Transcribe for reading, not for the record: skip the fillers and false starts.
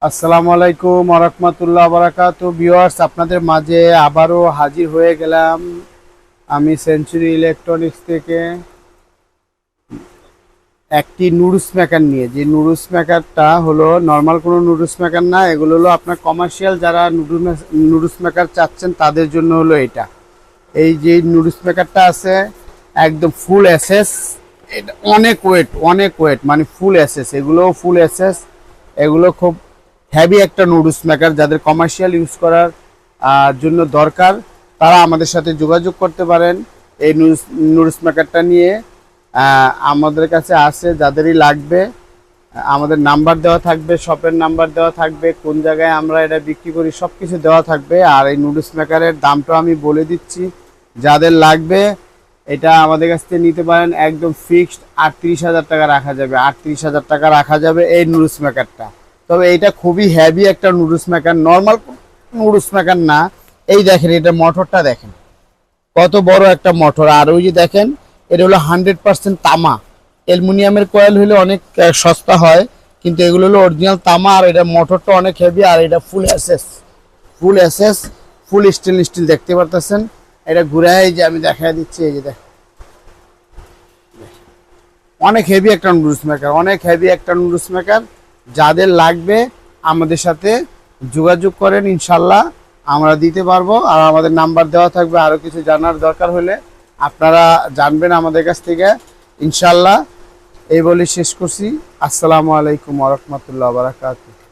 আসসালামু আলাইকুম ওয়া রাহমাতুল্লাহি ওয়া বারাকাতুহু। ভিউয়ার্স, আপনাদের মাঝে আবারও হাজির হয়ে গেলাম আমি সেঞ্চুরি ইলেকট্রনিক্স থেকে একটি নুডলস মেকার নিয়ে। যে নুডলস মেকারটা হলো নর্মাল কোনো নুডলস মেকার না, এগুলো হলো আপনার কমার্শিয়াল যারা নুডলস মেকার চাচ্ছেন তাদের জন্য হলো এটা। এই যে নুডলস মেকারটা আছে একদম ফুল এসএস, এটা অনেক ওয়েট মানে ফুল এসএস, এগুলোও ফুল এসএস। এগুলো খুব হেভি একটা নুডলস মেকার, যাদের কমার্শিয়াল ইউজ করার জন্য দরকার তারা আমাদের সাথে যোগাযোগ করতে পারেন। এই নুডলস মেকারটা নিয়ে আমাদের কাছে আছে, যাদেরই লাগবে আমাদের নাম্বার দেওয়া থাকবে, শপের নাম্বার দেওয়া থাকবে, কোন জায়গায় আমরা এটা বিক্রি করি সব কিছু দেওয়া থাকবে। আর এই নুডলস মেকারের দামটা আমি বলে দিচ্ছি, যাদের লাগবে এটা আমাদের কাছ থেকে নিতে পারেন। একদম ফিক্সড ৩৮,০০০ টাকা রাখা যাবে, ৩৮,০০০ টাকা রাখা যাবে এই নুডলস মেকারটা। তবে এইটা খুবই হেভি একটা noodles maker, normal noodles maker না। এই দেখেন, এটা মোটরটা দেখেন কত বড় একটা মোটর। আর ওই যে দেখেন, এটা হলো 100% তামা। অ্যালুমিনিয়ামের কয়েল হলে অনেক সস্তা হয়, কিন্তু এগুলো হলো অরিজিনাল তামা। আর এটা মোটরটা অনেক হেভি, আর এটা ফুল এসএস, ফুল স্টিল দেখতে পারতেছেন। এটা ঘুরাই যে আমি দেখাই দিচ্ছি, এই যে দেখ, অনেক হেভি একটা নুডলস মেকার, যাদের লাগবে আমাদের সাথে যোগাযোগ করেন, ইনশাল্লাহ আমরা দিতে পারবো। আর আমাদের নাম্বার দেওয়া থাকবে, আরও কিছু জানার দরকার হলে আপনারা জানবেন আমাদের কাছ থেকে, ইনশাল্লাহ। এই বলে শেষ করছি। আসসালামু আলাইকুম ওয়া রাহমাতুল্লাহি ওয়া বারাকাতুহু।